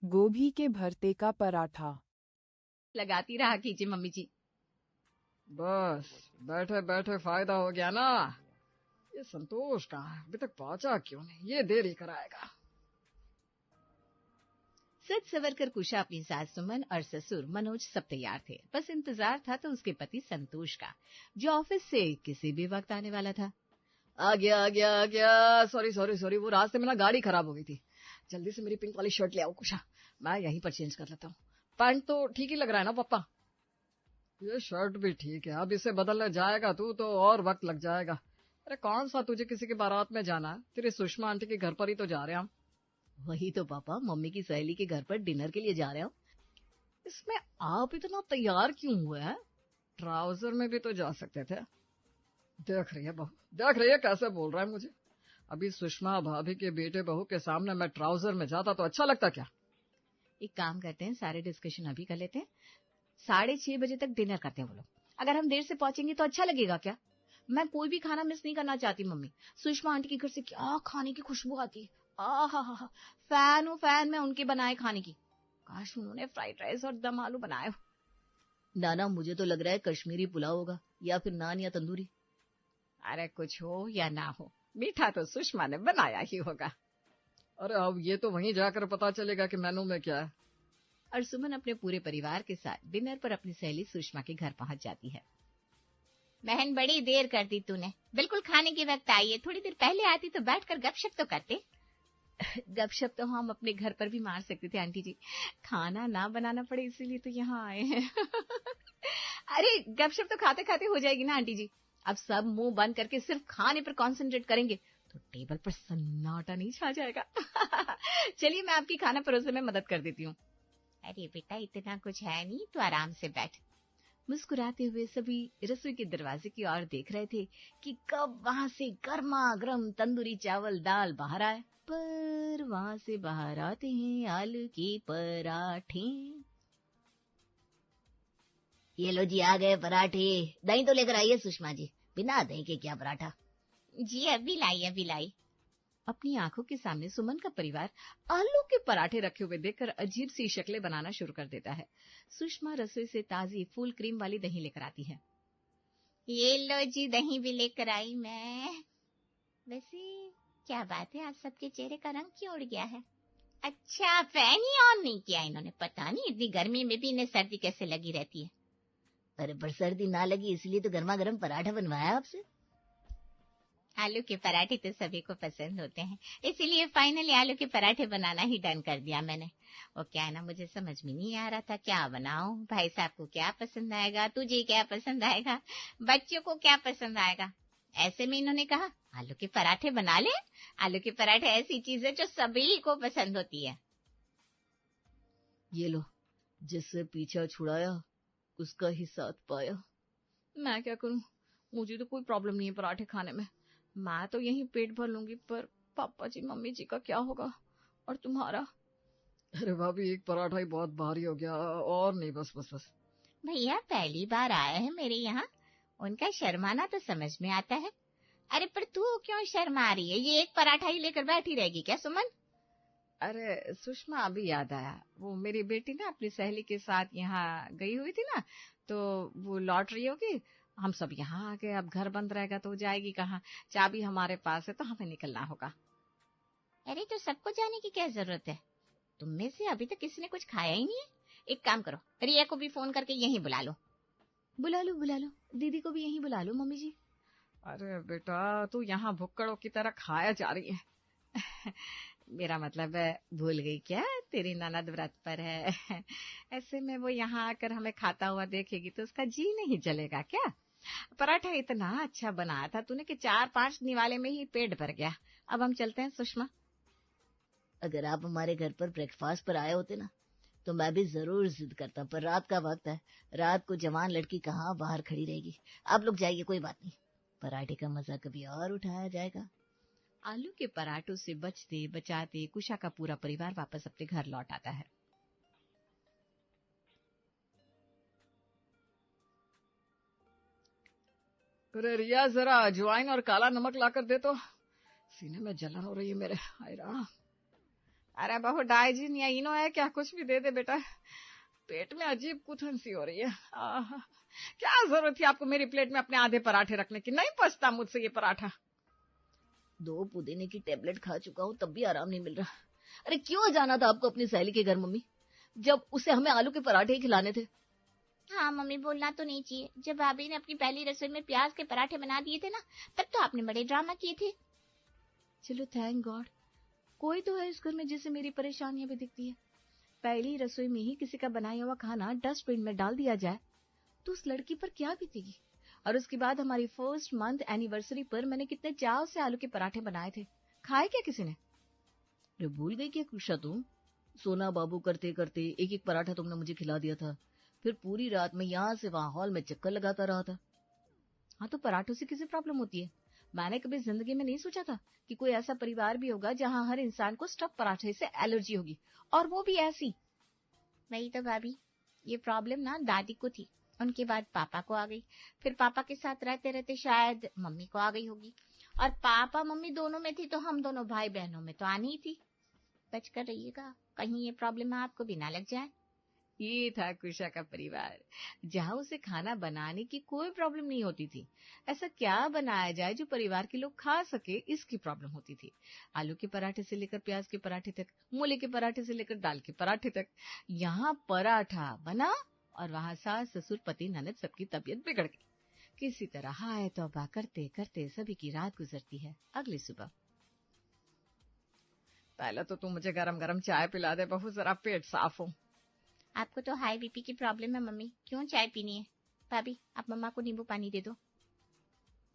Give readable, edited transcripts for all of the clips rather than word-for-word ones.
गोभी के भरते का पराठा। लगाती रहा कीजिए मम्मी जी। बस बैठे बैठे फायदा हो गया ना। ये संतोष कहाँ है? अभी तक पहुंचा क्यों नहीं? ये देर ही कराएगा। सच सवर कर कुशा अपनी सास सुमन और ससुर मनोज सब तैयार थे। बस इंतजार था तो उसके पति संतोष का, जो ऑफिस से किसी भी वक्त आने वाला था। आ गया। सॉरी सॉरी सॉरी, वो रास्ते में ना गाड़ी खराब हो गई थी। जल्दी से मेरी पिंक वाली शर्ट ले आओ कुशा, मैं यहीं पर चेंज कर लेता हूँ। पैंट तो ठीक ही लग रहा है ना पापा? ये शर्ट भी ठीक है, अब इसे बदलने जाएगा तू तो और वक्त लग जाएगा। अरे कौन सा तुझे किसी की बारात में जाना है? तेरी सुषमा आंटी के घर पर ही तो जा रहे हैं हम। वही तो पापा, मम्मी की सहेली के घर पर डिनर के लिए जा रहे हो। इसमें आप इतना तैयार क्यों हुए हैं? ट्राउजर में भी तो जा सकते थे। देख रही है बहू, देख रही है कैसे बोल रहा है मुझे। अभी सुषमा भाभी के बेटे बहू के सामने मैं ट्राउजर में जाता तो अच्छा लगता क्या? एक काम करते हैं, सारे डिस्कशन अभी कर लेते हैं। 6:30 बजे तक डिनर करते हैं वो लोग। अगर हम देर से पहुंचेंगे तो अच्छा लगेगा क्या? मैं कोई भी खाना मिस नहीं करना चाहती मम्मी। सुषमा आंटी के घर से क्या खाने की खुशबू आती है। आहा, फैन हूँ फैन में उनके बनाए खाने की। काश उन्होंने फ्राइड राइस और दम आलू बनाए हो। नाना, मुझे तो लग रहा है कश्मीरी पुलाव होगा या फिर नान या तंदूरी। अरे कुछ हो या ना हो, मीठा तो सुषमा ने बनाया ही होगा। अरे अब ये तो वहीं जाकर पता चलेगा कि मेनू में क्या है। और सुमन अपने पूरे परिवार के साथ डिनर पर अपनी सहेली सुषमा के घर पहुंच जाती है। बहन, बड़ी देर कर दी तूने। बिल्कुल खाने के वक्त आई है। थोड़ी देर पहले आती तो बैठकर गपशप तो करते। गपशप तो हम अपने घर पर भी मार सकते थे आंटी जी, खाना ना बनाना पड़े इसीलिए तो यहाँ आए हैं। अरे गपशप तो खाते खाते हो जाएगी ना आंटी जी। अब सब मुंह बंद करके सिर्फ खाने पर कंसंट्रेट करेंगे तो टेबल पर सन्नाटा नहीं छा जाएगा। चलिए मैं आपकी खाना परोसने में मदद कर देती हूँ। अरे बेटा, इतना कुछ है नहीं, तू आराम से बैठ। मुस्कुराते हुए सभी रसोई के दरवाजे की ओर देख रहे थे कि कब वहां से गर्मा गर्म तंदूरी चावल दाल बाहर आए। पर वहां से बाहर आते हैं आलू के पराठे। ये लो जी, आ गए पराठे। दही तो लेकर आइए सुषमा जी, बिना दही के क्या पराठा। जी अभी लाई। अपनी आंखों के सामने सुमन का परिवार आलू के पराठे रखे हुए देखकर अजीब सी शक्लें बनाना शुरू कर देता है। सुषमा रसोई से ताजी फुल क्रीम वाली दही लेकर आती है। ये लो जी, दही भी लेकर आई मैं। वैसे क्या बात है, आज सबके चेहरे का रंग क्यों उड़ गया है? अच्छा, फैन ही ऑन नहीं किया इन्होंने। पता नहीं इतनी गर्मी में भी इन्हें सर्दी कैसे लगी रहती है। अरे पर सर्दी ना लगी इसलिए तो गर्मा गर्म पराठा बनवाया आपसे। आलू के पराठे तो सभी को पसंद होते हैं, इसीलिए फाइनली आलू के पराठे बनाना ही डन कर दिया मैंने। वो क्या है ना, मुझे समझ में नहीं आ रहा था क्या बनाऊं। भाई साहब को क्या पसंद आएगा, तुझे क्या पसंद आएगा, बच्चों को क्या पसंद आएगा। ऐसे में इन्होंने कहा आलू के पराठे बना ले। आलू के पराठे ऐसी चीज है जो सभी को पसंद होती है। ये लो, जिससे पीछा छुड़ाया उसका ही साथ पाया। मैं क्या करूं, मुझे तो कोई प्रॉब्लम नहीं है पराठे खाने में। मैं तो यहीं पेट भर लूंगी, पर पापा जी मम्मी जी का क्या होगा, और तुम्हारा? अरे भाभी, एक पराठा ही बहुत भारी हो गया, और नहीं, बस बस बस। भैया पहली बार आए हैं मेरे यहाँ, उनका शर्माना तो समझ में आता है। अरे पर तू क्यों शर्मा रही है? ये एक पराठा ही लेकर बैठी रहेगी क्या सुमन? अरे सुषमा, अभी याद आया, वो मेरी बेटी ना अपनी सहेली के साथ यहाँ गई हुई थी ना, तो वो लौट रही होगी। हम सब यहाँ आ गए, अब घर बंद रहेगा तो जाएगी कहाँ? चाबी हमारे पास है तो हमें निकलना होगा। अरे तो सबको जाने की क्या जरूरत है? तुम में से अभी तक किसी ने कुछ खाया ही नहीं है। एक काम करो, रिया को भी फोन करके यहीं बुला लो। बुला लो, दीदी को भी यहीं बुला लो मम्मी जी। अरे बेटा, तू यहाँ भुक्कड़ों की तरह खाया जा रही है। मेरा मतलब है, भूल गई क्या, तेरी ननद व्रत पर है। ऐसे में वो यहाँ आकर हमें खाता हुआ देखेगी तो उसका जी नहीं जलेगा क्या? पराठा इतना अच्छा बनाया था तूने कि 4-5 निवाले में ही पेट भर गया। अब हम चलते हैं सुषमा। अगर आप हमारे घर पर ब्रेकफास्ट पर आए होते ना तो मैं भी जरूर जिद करता, पर रात का वक्त है, रात को जवान लड़की कहाँ बाहर खड़ी रहेगी। आप लोग जाइए, कोई बात नहीं, पराठे का मजा कभी और उठाया जाएगा। आलू के पराठों से बचते बचाते कुशा का पूरा परिवार वापस अपने घर लौट आता है। अरे रिया, जरा अजवाइन और काला नमक लाकर दे तो, सीने में जलन हो रही है मेरे। हाय राम। अरे बहू डाइजिन या इनो है क्या, कुछ भी दे दे बेटा, पेट में अजीब कुथन सी हो रही है। क्या जरूरत थी आपको मेरी प्लेट में अपने आधे पराठे रखने की, नहीं पचता मुझसे ये पराठा। 2 पुदीने की टेबलेट खा चुका हूँ तब भी आराम नहीं मिल रहा। अरे क्यों जाना था आपको अपनी सहेली के घर मम्मी, जब उसे हमें आलू के पराठे ही खिलाने थे। हाँ मम्मी, बोलना तो नहीं चाहिए। जब भाभी ने अपनी पहली रसोई में प्याज के पराठे बना दिए थे ना, तब तो आपने बड़े ड्रामा किए थे। चलो थैंक गॉड, कोई तो है इस घर में जिसे मेरी परेशानियां भी दिखती है। पहली रसोई में ही किसी का बनाया हुआ खाना डस्टबिन में डाल दिया जाए तो उस लड़की पर क्या बीतेगी। और उसके बाद हमारी फर्स्ट मंथ एनिवर्सरी पर मैंने कितने चाव से आलू के पराठे बनाए थे, खाए क्या किसी ने? अरे भूल गई क्या कुशा तुम, सोना बाबू करते करते एक एक पराठा तुमने मुझे खिला दिया था, फिर पूरी रात में यहाँ से वहां हॉल में चक्कर लगाता रहा था। हाँ तो पराठों से किसी प्रॉब्लम होती है? मैंने कभी जिंदगी में नहीं सोचा था कि कोई ऐसा परिवार भी होगा जहाँ हर इंसान को स्टफ पराठे से एलर्जी होगी, और वो भी ऐसी। वही तो भाभी, ये प्रॉब्लम ना दादी को थी, उनके बाद पापा को आ गई, फिर पापा के साथ रहते रहते शायद मम्मी को आ गई होगी, और पापा मम्मी दोनों में थी तो हम दोनों भाई बहनों में तो आनी ही थी। बच कर रहिएगा, कहीं ये प्रॉब्लम आपको भी ना लग जाए। ये था कुशा का परिवार, जहाँ उसे खाना बनाने की कोई प्रॉब्लम नहीं होती थी। ऐसा क्या बनाया जाए जो परिवार के लोग खा सके, इसकी प्रॉब्लम होती थी। आलू के पराठे से लेकर प्याज के पराठे तक, मूली के पराठे से लेकर दाल के पराठे तक, यहाँ पराठा बना और वहाँ सास ससुर पति ननद सबकी तबीयत बिगड़ गई। किसी तरह हाय तौबा करते करते सभी की रात गुजरती है। अगली सुबह, पहले तो तुम मुझे गरम गरम चाय पिला दे बहू, जरा पेट साफ हो। आपको तो हाई बीपी की प्रॉब्लम है मम्मी, क्यों चाय पीनी है? भाभी आप मम्मा को नींबू पानी दे दो।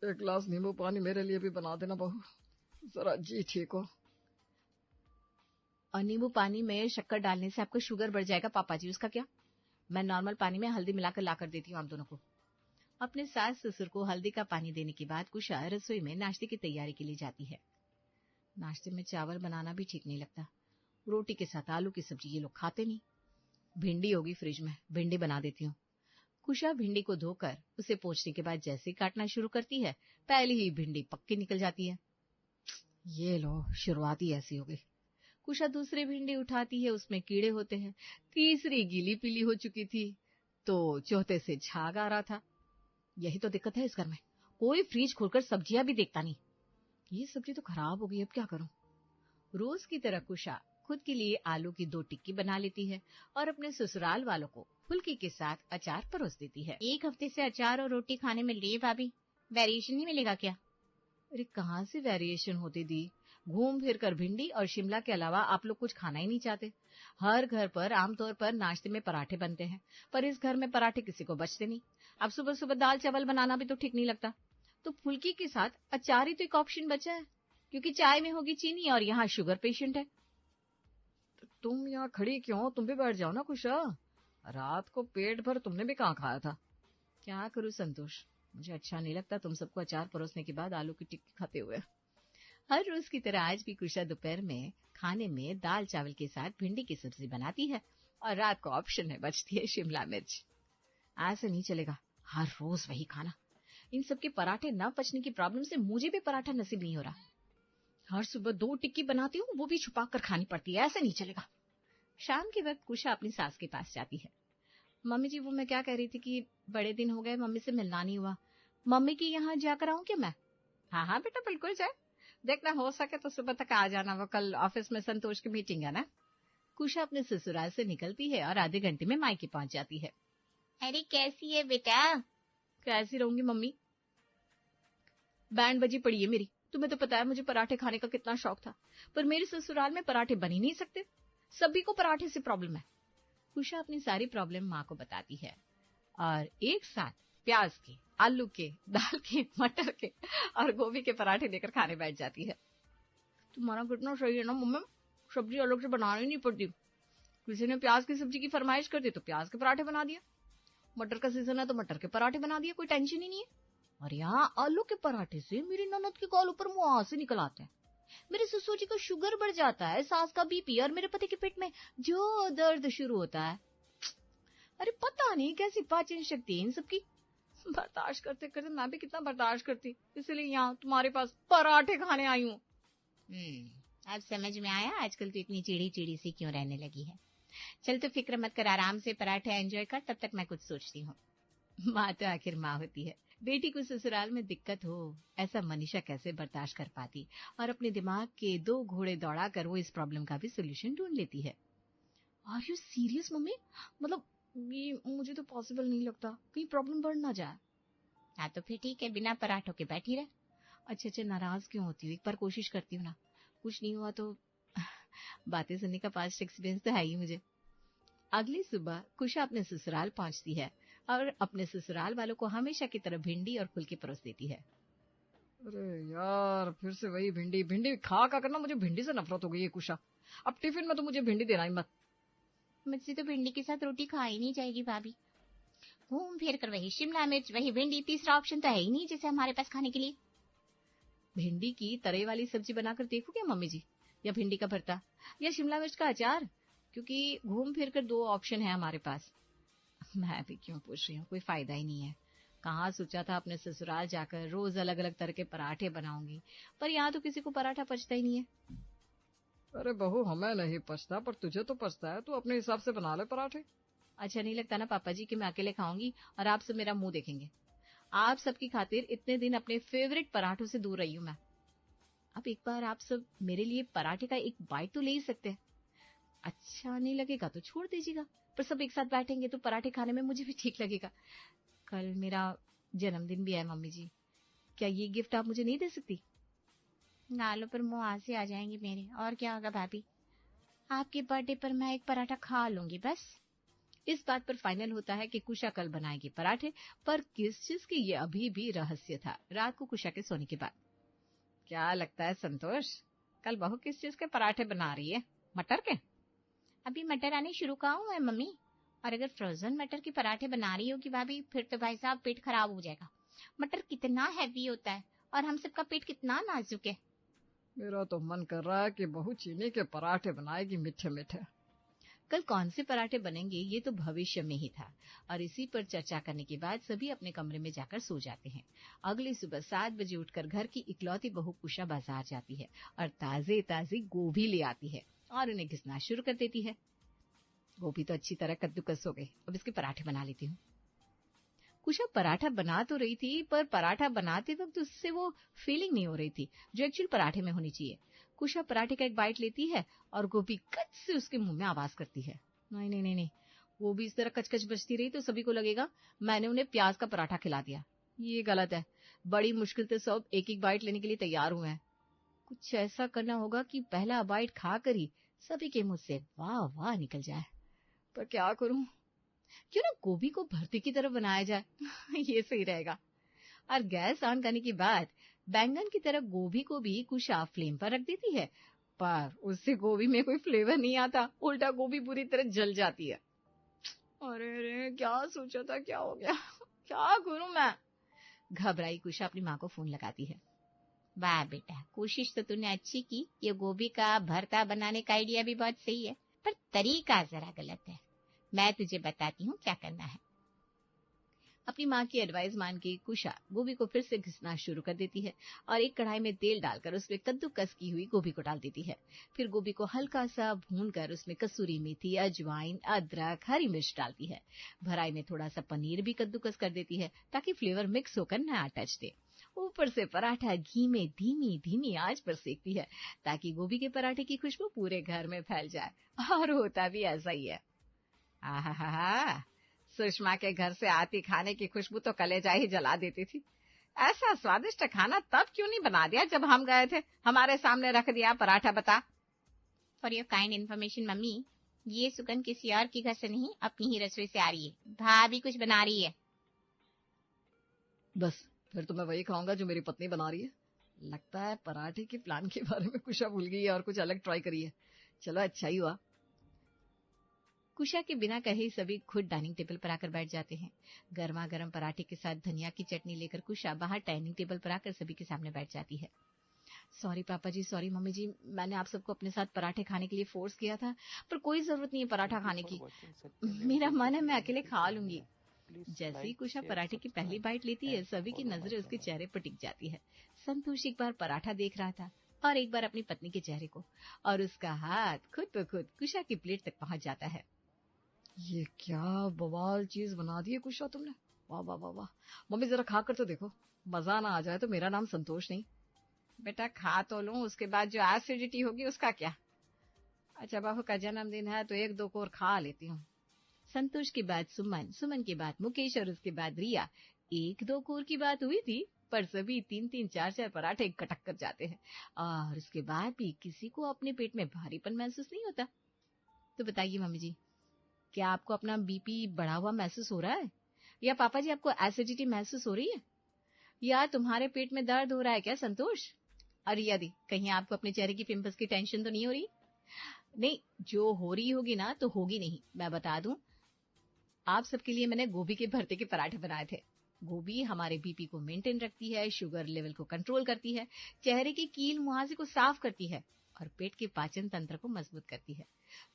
1 गिलास नींबू पानी मेरे लिए भी बना देना बहू, जरा जी ठीक हो। और नींबू पानी में शक्कर डालने से आपको शुगर बढ़ जाएगा पापा जी, उसका क्या? मैं नॉर्मल पानी में हल्दी मिलाकर लाकर देती हूँ आप दोनों को। अपने सास ससुर को हल्दी का पानी देने के बाद कुशा रसोई में नाश्ते की तैयारी के लिए जाती है। नाश्ते में चावल बनाना भी ठीक नहीं लगता, रोटी के साथ आलू की सब्जी ये लोग खाते नहीं। भिंडी होगी फ्रिज में, भिंडी बना देती हूँ। कुशा भिंडी को धोकर उसे पोंछने के बाद जैसे काटना शुरू करती है, पहली ही भिंडी पक्की निकल जाती है। ये लो, शुरुआती ऐसी हो गई। कुशा दूसरी भिंडी उठाती है, उसमें कीड़े होते हैं। तीसरी गीली पीली हो चुकी थी, तो चौथे से झाग आ रहा था। यही तो दिक्कत है इस घर में, कोई फ्रिज खोलकर सब्जियां भी देखता नहीं। ये सब्जी तो खराब हो गई, अब क्या करूं? रोज की तरह कुशा खुद के लिए आलू की 2 टिक्की बना लेती है और अपने ससुराल वालों को फुल्की के साथ अचार परोस देती है। एक हफ्ते से अचार और रोटी खाने मिल रही है भाभी, वेरिएशन नहीं मिलेगा क्या? अरे कहाँ से वेरिएशन होती दी, घूम फिर कर भिंडी और शिमला के अलावा आप लोग कुछ खाना ही नहीं चाहते। हर घर पर आमतौर पर नाश्ते में पराठे बनते हैं, पर इस घर में पराठे किसी को बचते नहीं। अब सुबह सुबह दाल चावल बनाना भी तो ठीक नहीं लगता, तो फुल्की के साथ अचार ही तो एक ऑप्शन बचा है, क्योंकि चाय में होगी चीनी और यहाँ शुगर पेशेंट है। तो तुम यहाँ खड़ी क्यों, तुम भी बैठ जाओ ना कुशा, रात को पेट भर तुमने भी कहाँ खाया था। क्या करूँ संतोष, मुझे अच्छा नहीं लगता तुम सबको अचार परोसने के बाद आलू की टिक्की खाते हुए। हर रोज की तरह आज भी कुशा दोपहर में खाने में दाल चावल के साथ भिंडी की सब्जी बनाती है और रात को ऑप्शन में बचती है शिमला मिर्च। ऐसे नहीं चलेगा, हर रोज वही खाना। इन सबके पराठे न पचने की प्रॉब्लम से मुझे भी पराठा नसीब नहीं हो रहा। हर सुबह 2 टिक्की बनाती हूँ, वो भी छुपा कर खानी पड़ती है, ऐसे नहीं चलेगा। शाम के वक्त कुशा अपनी सास के पास जाती है। मम्मी जी, वो मैं क्या कह रही थी कि बड़े दिन हो गए मम्मी से मिलना नहीं हुआ, मम्मी के यहाँ जाकर आऊं क्या मैं? हाँ हाँ बेटा बिल्कुल जाए, देखना हो सके तो सुबह तक आ जाना, वो कल ऑफिस में संतोष की मीटिंग है ना। कुशा अपने ससुराल से निकलती है और आधे घंटे में मायके पहुंच जाती है। अरे कैसी है बेटा? कैसी रहूंगी मम्मी, बैंड बजी पड़ी है मेरी। तुम्हें तो पता है मुझे पराठे खाने का कितना शौक था, पर मेरे ससुराल में पराठे बन ही नहीं सकते, सभी को पराठे से प्रॉब्लम है। कुशा अपनी सारी प्रॉब्लम माँ को बताती है और एक साथ प्याज के, आलू के, दाल के, मटर के और गोभी के पराठे लेकर खाने बैठ जाती है। तुम्हारा कितना सही है ना मम्मी, सब्जी अलग से बनानी नहीं पड़ती। किसी ने प्याज की सब्जी की फरमाइश कर दी तो प्याज के पराठे बना दिया, मटर का सीजन है तो मटर के पराठे बना दिए, कोई टेंशन ही नहीं है। और यहाँ आलू के पराठे से मेरी ननद के गालों पर मुहासे निकल आते हैं, मेरे ससुर जी का शुगर बढ़ जाता है, सास का बीपी और मेरे पति के पेट में जो दर्द शुरू होता है। अरे पता नहीं कैसी पाचन शक्ति है इन सबकी, बर्दाश्त करते करते मैं भी कितना बर्दाश्त करती, इसलिए यहाँ तुम्हारे पास पराठे खाने आई हूँ। अब समझ में आया आजकल तो इतनी चिड़ी चिड़ी सी क्यों रहने लगी है। चल तो फिक्र मत कर, आराम से पराठे एंजॉय कर, तब तक मैं कुछ सोचती हूँ। माँ तो आखिर माँ होती है। बेटी को ससुराल में दिक्कत हो ऐसा मनीषा कैसे बर्दाश्त कर पाती, और अपने दिमाग के 2 घोड़े दौड़ा कर वो इस प्रॉब्लम का भी सोल्यूशन ढूंढ लेती है। Are you serious mummy? मतलब ये मुझे तो पॉसिबल नहीं लगता, कहीं प्रॉब्लम बढ़ ना जाए। हाँ तो फिर ठीक है, बिना पराठों के बैठी रह। अच्छा नाराज क्यों होती हूँ, एक बार कोशिश करती हूँ ना, कुछ नहीं हुआ तो बातें सुनने का पास्ट एक्सपीरियंस तो है ही मुझे। अगली सुबह कुशा अपने ससुराल पहुंचती है और अपने ससुराल वालों को हमेशा की तरह भिंडी और फुल्के परोस देती है। अरे यार फिर से वही भिंडी, भिंडी खा करना मुझे भिंडी से नफरत हो गई है कुशा। अब टिफिन में तो मुझे भिंडी देना ही मत। मुझसे तो भिंडी के साथ रोटी खाई नहीं जाएगी भाभी। घूम फिर कर वही शिमला मिर्च, वही भिंडी, तीसरा ऑप्शन तो है ही नहीं जैसे हमारे पास खाने के लिए। भिंडी की तरे वाली सब्जी बनाकर देखो क्या मम्मी जी, या भिंडी का भरता, या शिमला मिर्च का अचार, क्योंकि घूम फिर कर 2 ऑप्शन है हमारे पास। मैं भी क्यों पूछ रही हूँ, कोई फायदा ही नहीं है। कहाँ सोचा था अपने ससुराल जाकर रोज अलग अलग तरह के पराठे बनाऊंगी, पर यहाँ तो किसी को पराठा पचता ही नहीं है। अरे बहू हमें नहीं पचता, पर तुझे तो पचता है, तू अपने हिसाब से बना ले पराठे। अच्छा नहीं लगता ना पापा जी कि मैं अकेले खाऊंगी और आप सब मेरा मुंह देखेंगे। आप सबकी खातिर इतने दिन अपने फेवरेट पराठों से दूर रही हूं मैं। अब एक बार आप सब मेरे लिए पराठे का एक बाइट तो ले ही सकते हैं। अच्छा नहीं लगेगा तो छोड़ दीजिएगा, पर सब एक साथ बैठेंगे तो पराठे खाने में मुझे भी ठीक लगेगा। कल मेरा जन्मदिन भी है मम्मी जी, क्या ये गिफ्ट आप मुझे नहीं दे सकती? नालों पर मुंह आंसे आ जाएंगे मेरे, और क्या होगा भाभी, आपके बर्थडे पर मैं एक पराठा खा लूंगी बस। इस बात पर फाइनल होता है कि कुशा कल बनाएगी पराठे, पर किस चीज की ये अभी भी रहस्य था। रात को कुशा के सोने के बाद, क्या लगता है संतोष, कल बहू किस चीज के पराठे बना रही है? मटर के? अभी मटर आने शुरू कहा हूँ मैं मम्मी, और अगर फ्रोजन मटर के पराठे बना रही होगी भाभी फिर तो भाई साहब पेट खराब हो जाएगा। मटर कितना हैवी होता है और हम सबका पेट कितना नाजुक है। मेरा तो मन कर रहा है कि बहू चीनी के पराठे बनाएगी, मीठे मीठे। कल कौन से पराठे बनेंगे ये तो भविष्य में ही था, और इसी पर चर्चा करने के बाद सभी अपने कमरे में जाकर सो जाते हैं। अगली सुबह 7 बजे उठकर घर की इकलौती बहू कुशा बाजार जाती है और ताजे ताजी गोभी ले आती है और उन्हें घिसना शुरू कर देती है। गोभी तो अच्छी तरह कद्दूकस हो गई, अब इसके पराठे बना लेती हूँ। कुशा पराठा बना तो रही थी, पर पराठा बनाते वक्त उससे वो फीलिंग नहीं हो रही थी जो एक्चुअल पराठे में होनी चाहिए। कुशा पराठे का एक बाइट लेती है और गोभी कच से उसके मुंह में आवाज करती है। नहीं नहीं नहीं नहीं, वो भी इस तरह कचकच बजती रही तो सभी को लगेगा मैंने उन्हें प्याज का पराठा खिला दिया। ये गलत है, बड़ी मुश्किल से सब एक एक बाइट लेने के लिए तैयार हुए हैं। कुछ ऐसा करना होगा कि पहला बाइट खाकर ही सभी के मुंह से वाह वाह निकल जाए, पर क्या करूं, क्यों ना गोभी को भरते की तरह बनाया जाए ये सही रहेगा। और गैस ऑन करने के बाद बैंगन की तरह गोभी को भी कुशा फ्लेम पर रख देती है, पर उससे गोभी में कोई फ्लेवर नहीं आता, उल्टा गोभी पूरी तरह जल जाती है। अरे रे क्या सोचा था, क्या हो गया, क्या करूं मैं? घबराई कुशा अपनी माँ को फोन लगाती है। वाह बेटा, कोशिश तो तूने अच्छी की, ये गोभी का भरता बनाने का आइडिया भी बहुत सही है, पर तरीका जरा गलत है। मैं तुझे बताती हूँ क्या करना है। अपनी माँ की एडवाइस मान के कुशा गोभी को फिर से घिसना शुरू कर देती है और एक कढ़ाई में तेल डालकर उसमें कद्दूकस की हुई गोभी को डाल देती है। फिर गोभी को हल्का सा भूनकर उसमें कसूरी मेथी, अजवाइन, अदरक, हरी मिर्च डालती है। भराई में थोड़ा सा पनीर भी कद्दूकस कर देती है ताकि फ्लेवर मिक्स होकर नया टच दे। ऊपर से पराठा घी में धीमी धीमी आंच पर सेकती है ताकि गोभी के पराठे की खुशबू पूरे घर में फैल जाए, और होता भी ऐसा ही है। आहा, सुषमा के घर से आती खाने की खुशबू तो कलेजा ही जला देती थी। ऐसा स्वादिष्ट खाना तब क्यों नहीं बना दिया जब हम गए थे, हमारे सामने रख दिया पराठा। बता। For your kind information mummy, ये सुगंध किसी और की घर से नहीं अपनी ही रसोई से आ रही है, भाभी कुछ बना रही है। बस फिर तो मैं वही खाऊंगा जो मेरी पत्नी बना रही है। लगता है पराठे के प्लान के बारे में कुशा भूल गई है और कुछ अलग ट्राई करी है। चलो अच्छा ही हुआ। कुशा के बिना कहे सभी खुद डाइनिंग टेबल पर आकर बैठ जाते हैं। गर्मा गर्म पराठे के साथ धनिया की चटनी लेकर कुशा बाहर डाइनिंग टेबल पर आकर सभी के सामने बैठ जाती है। सॉरी पापा जी, सॉरी मम्मी जी, मैंने आप सबको अपने साथ पराठे खाने के लिए फोर्स किया था, पर कोई जरूरत नहीं है पराठा खाने की, मेरा मन है मैं अकेले खा लूंगी। जैसे ही कुशा पराठे की पहली बाइट लेती है सभी की नजरें उसके चेहरे पर टिक जाती है। संतोष एक बार पराठा देख रहा था, और एक बार अपनी पत्नी के चेहरे को, और उसका हाथ खुद ब खुद कुशा की प्लेट तक पहुंच जाता है। ये क्या बवाल चीज बना दी है कुशा तुमने। वाह वाह वाह वाह। मम्मी जरा खा कर तो देखो, मजा ना आ जाए तो मेरा नाम संतोष नहीं। बेटा खा तो लूं, उसके बाद जो एसिडिटी होगी उसका क्या। अच्छा बहू का जन्मदिन है तो एक दो कोर खा लेती हूँ। संतोष के बाद सुमन, सुमन के बाद मुकेश और उसके बाद रिया। एक दो कोर की बात हुई थी, पर सभी 3-3 4-4 पराठे गटक कर जाते हैं, और उसके बाद भी किसी को अपने पेट में भारीपन महसूस नहीं होता। तो बताइए मम्मी जी, क्या आपको अपना बीपी बढ़ा हुआ महसूस हो रहा है, या पापा जी आपको एसिडिटी महसूस हो रही है, या तुम्हारे पेट में दर्द हो रहा है क्या संतोष? और यदि कहीं आपको अपने चेहरे की पिंपल्स की टेंशन तो नहीं हो रही? नहीं, जो हो रही होगी ना तो होगी नहीं। मैं बता दूं, आप सबके लिए मैंने गोभी के भरते के पराठे बनाए थे। गोभी हमारे बीपी को मेंटेन रखती है, शुगर लेवल को कंट्रोल करती है, चेहरे के कील मुहासे को साफ करती है, और पेट के पाचन तंत्र को मजबूत करती है।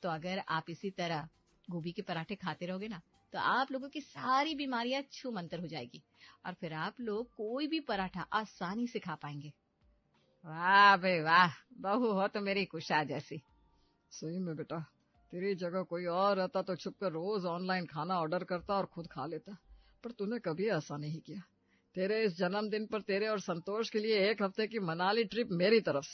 तो अगर आप इसी तरह गोभी के पराठे खाते रहोगे ना, तो आप लोगों की सारी बीमारियां छू मंतर हो जाएगी, और फिर आप लोग कोई भी पराठा आसानी से खा पाएंगे। वाह भाई वाह, बहू हो तो मेरी कुशा जैसी। सही में बेटा, तेरी जगह कोई और रहता तो छुपकर रोज ऑनलाइन खाना ऑर्डर करता और खुद खा लेता, पर तूने कभी ऐसा नहीं किया। तेरे इस जन्मदिन पर तेरे और संतोष के लिए 1 हफ्ते की मनाली ट्रिप मेरी तरफ से।